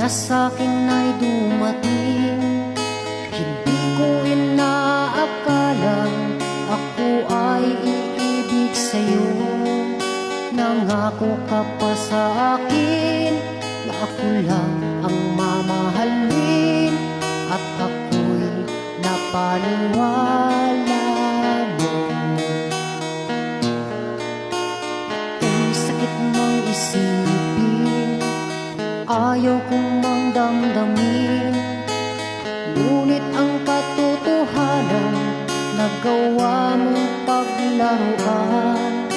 na sa'kin ay dumating. Hindi ko inaakalang ako ay iibig sa'yo. Nangako ka pa sa akin na ako lang ang mamahalin, at ako'y napaniwala mo. Kung sakit mang isipin, ayaw kong mang damdamin, ngunit ang katotohanan, nagawa mong paglaruan.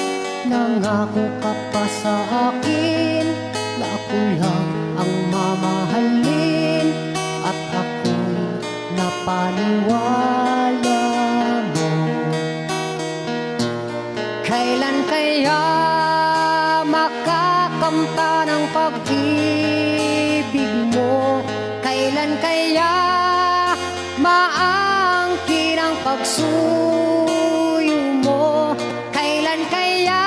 Nangako ka pa sa akin na ako lang ang mamahalin, at ako'y napaniwala mo. Kailan kaya makakamtan ang pag-ibig mo? Kailan kaya maangkin ang pagsuyo mo? Kailan kaya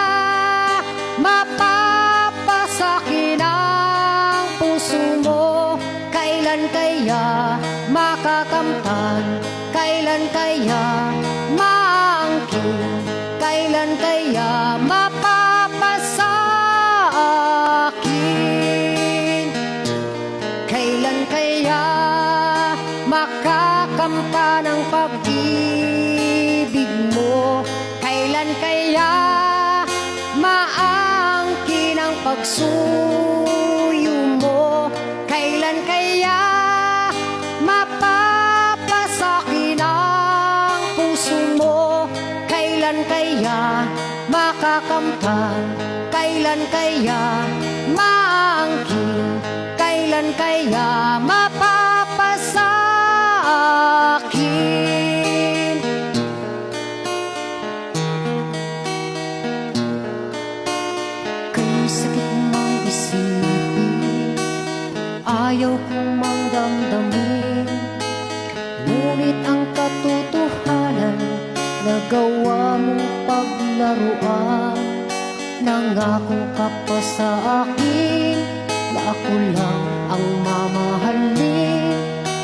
mapapasakin ang puso mo? Kailan kaya makakamtan? Kailan kaya maangkin? Kailan kaya mapapasakin? Kailan kaya makakamtan ang pag-ibig mo? Kailan kaya maangkin ang pagsuyo mo? Kailan kaya mapapasakin ang puso mo? Kailan kaya makakamtan? Kailan kaya maangkin? Kailan kaya mapapasakin? Kung sakit mang isipin, ayaw kong mang damdamin, ngunit ang katotohanan, nagawa mong paglaruan. Nangako ka pa sa akin na ako lang ang mamahalin,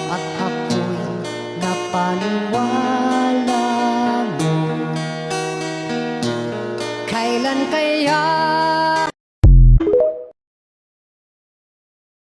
at ako'y napaniwala